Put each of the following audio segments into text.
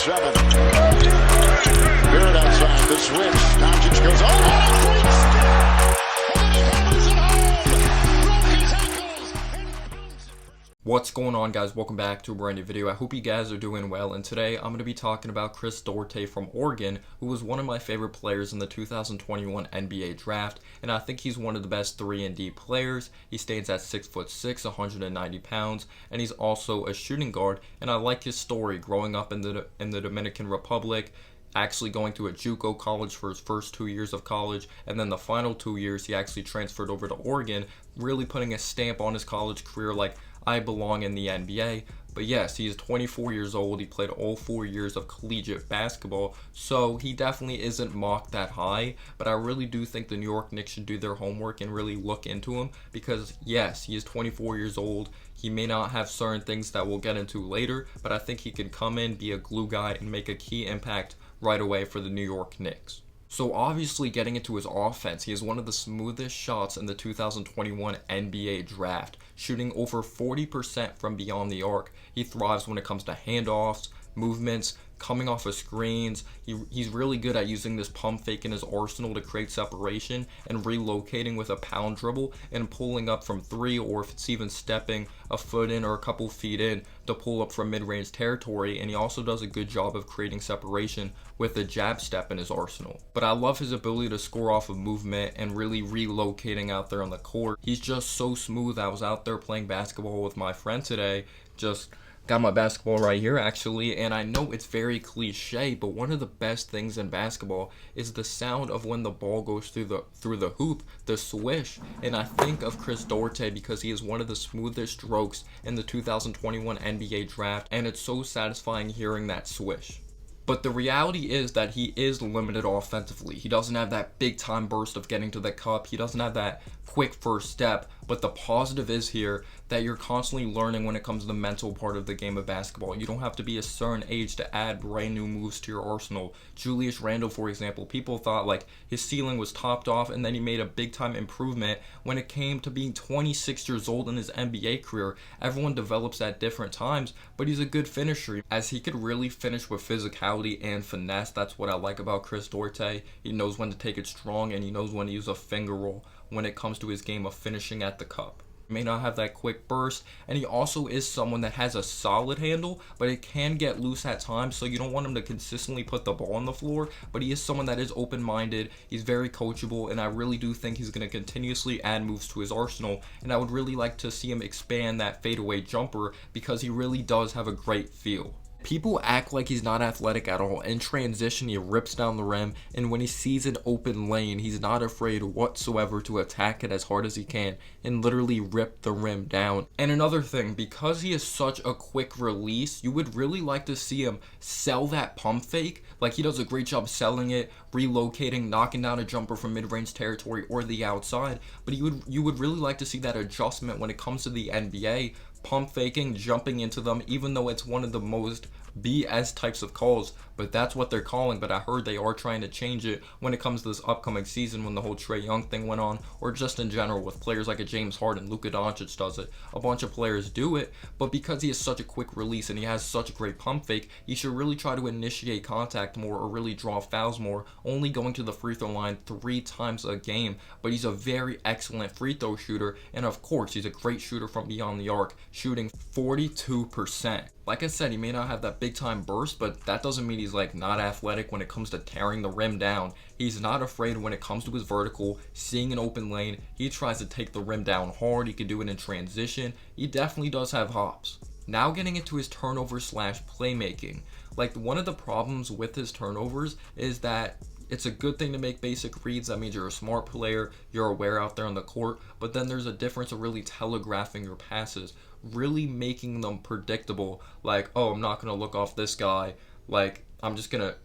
7. Barrett outside, the switch. Doncic goes, oh, what a great step! And then he hammers it home! Broke his ankles! What's going on, guys? Welcome back to a brand new video. I hope you guys are doing well, and today I'm going to be talking about Duarte from Oregon, who was one of my favorite players in the 2021 NBA draft, and I think he's one of the best 3-and-D players. He stands at 6'6", 190 pounds, and he's also a shooting guard, and I like his story growing up in the Dominican Republic, actually going to a JUCO college for his first 2 years of college, and then the final 2 years he actually transferred over to Oregon, really putting a stamp on his college career like, I belong in the NBA. But yes, he is 24 years old. He played all 4 years of collegiate basketball, so he definitely isn't mocked that high. But I really do think the New York Knicks should do their homework and really look into him, because yes, he is 24 years old. He may not have certain things that we'll get into later, but I think he can come in, be a glue guy, and make a key impact right away for the New York Knicks. So obviously, getting into his offense, he has one of the smoothest shots in the 2021 NBA draft, shooting over 40% from beyond the arc. He thrives when it comes to handoffs, movements, coming off of screens. He's really good at using this pump fake in his arsenal to create separation and relocating with a pound dribble and pulling up from three, or if it's even stepping a foot in or a couple feet in to pull up from mid-range territory. And he also does a good job of creating separation with a jab step in his arsenal. But I love his ability to score off of movement and really relocating out there on the court. He's just so smooth. I was out there playing basketball with my friend today, just got my basketball right here actually, and I know it's very cliche, but one of the best things in basketball is the sound of when the ball goes through the hoop, the swish. And I think of Duarte because he is one of the smoothest strokes in the 2021 NBA draft, and it's so satisfying hearing that swish. But the reality is that he is limited offensively. He doesn't have that big time burst of getting to the cup. He doesn't have that quick first step. But the positive is here that you're constantly learning when it comes to the mental part of the game of basketball. You don't have to be a certain age to add brand new moves to your arsenal. Julius Randle, for example, people thought like his ceiling was topped off, and then he made a big time improvement when it came to being 26 years old in his NBA career. Everyone develops at different times, but he's a good finisher, as he could really finish with physicality and finesse. That's what I like about Duarte. He knows when to take it strong, and he knows when to use a finger roll when it comes to his game of finishing at the cup. He may not have that quick burst, and he also is someone that has a solid handle, but it can get loose at times, so you don't want him to consistently put the ball on the floor. But he is someone that is open-minded, he's very coachable, and I really do think he's going to continuously add moves to his arsenal, and I would really like to see him expand that fadeaway jumper, because he really does have a great feel. People act like he's not athletic at all. In transition, he rips down the rim, and when he sees an open lane, he's not afraid whatsoever to attack it as hard as he can and literally rip the rim down. And another thing, because he is such a quick release, you would really like to see him sell that pump fake. Like, he does a great job selling it, relocating, knocking down a jumper from mid-range territory or the outside. But you would really like to see that adjustment when it comes to the NBA. Pump faking, jumping into them, even though it's one of the most BS types of calls, but that's what they're calling. But I heard they are trying to change it when it comes to this upcoming season, when the whole Trae Young thing went on, or just in general with players like a James Harden. Luka Doncic does it, a bunch of players do it. But because he has such a quick release and he has such a great pump fake, he should really try to initiate contact more or really draw fouls more, only going to the free throw line 3 times a game. But he's a very excellent free throw shooter, and of course he's a great shooter from beyond the arc, shooting 42%. Like I said, he may not have that big time burst, but that doesn't mean he's like not athletic when it comes to tearing the rim down. He's not afraid when it comes to his vertical, seeing an open lane. He tries to take the rim down hard. He can do it in transition. He definitely does have hops. Now getting into his turnover / playmaking. Like, one of the problems with his turnovers is that it's a good thing to make basic reads. That means you're a smart player, you're aware out there on the court, but then there's a difference of really telegraphing your passes, really making them predictable. Like, oh, I'm not going to look off this guy. Like, I'm just going to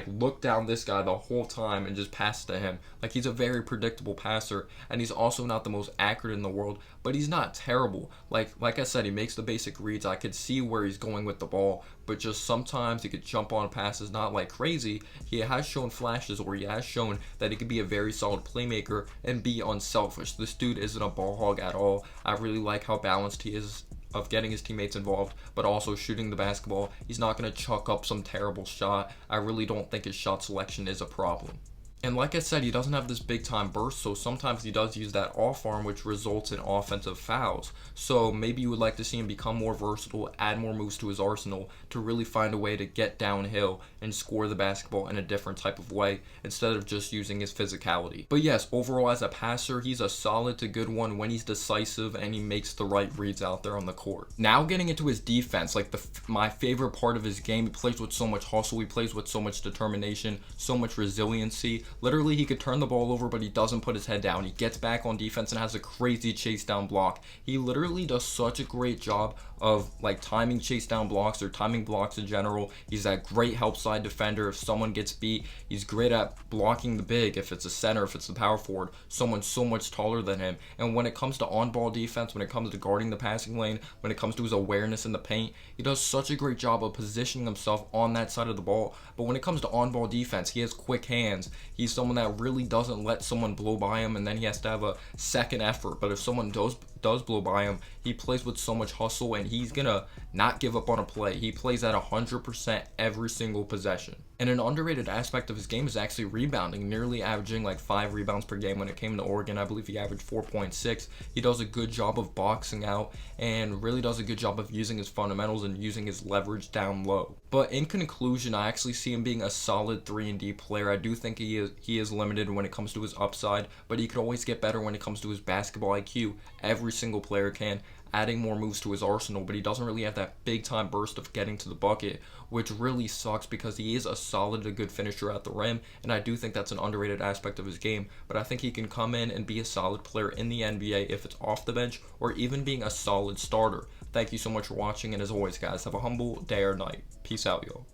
look down this guy the whole time and just pass to him. Like, he's a very predictable passer, and he's also not the most accurate in the world, but he's not terrible. Like I said, he makes the basic reads. I could see where he's going with the ball, but just sometimes he could jump on passes, not like crazy. He has shown flashes, or he has shown that he could be a very solid playmaker and be unselfish. This dude isn't a ball hog at all. I really like how balanced he is of getting his teammates involved, but also shooting the basketball. He's not going to chuck up some terrible shot. I really don't think his shot selection is a problem. And like I said, he doesn't have this big time burst, so sometimes he does use that off arm, which results in offensive fouls. So maybe you would like to see him become more versatile, add more moves to his arsenal to really find a way to get downhill and score the basketball in a different type of way instead of just using his physicality. But yes, overall as a passer, he's a solid to good one when he's decisive and he makes the right reads out there on the court. Now getting into his defense, like my favorite part of his game, he plays with so much hustle, he plays with so much determination, so much resiliency. Literally, he could turn the ball over, but he doesn't put his head down. He gets back on defense and has a crazy chase down block. He literally does such a great job of like timing chase down blocks or timing blocks in general. He's that great help side defender. If someone gets beat, he's great at blocking the big. If it's a center, if it's the power forward, someone so much taller than him. And when it comes to on-ball defense, when it comes to guarding the passing lane, when it comes to his awareness in the paint, he does such a great job of positioning himself on that side of the ball. But when it comes to on-ball defense, he has quick hands. He's someone that really doesn't let someone blow by him, and then he has to have a second effort. But if someone does blow by him, he plays with so much hustle, and he's gonna not give up on a play. He plays at 100% every single possession. And an underrated aspect of his game is actually rebounding, nearly averaging like 5 rebounds per game. When it came to Oregon, I believe he averaged 4.6. He does a good job of boxing out and really does a good job of using his fundamentals and using his leverage down low. But in conclusion, I actually see him being a solid 3-and-D player. I do think he is limited when it comes to his upside, but he could always get better when it comes to his basketball IQ. Every single player can, adding more moves to his arsenal, but he doesn't really have that big time burst of getting to the bucket, which really sucks because he is a solid to good finisher at the rim, and I do think that's an underrated aspect of his game. But I think he can come in and be a solid player in the NBA if it's off the bench or even being a solid starter. Thank you so much for watching, and as always guys, have a humble day or night. Peace out, y'all.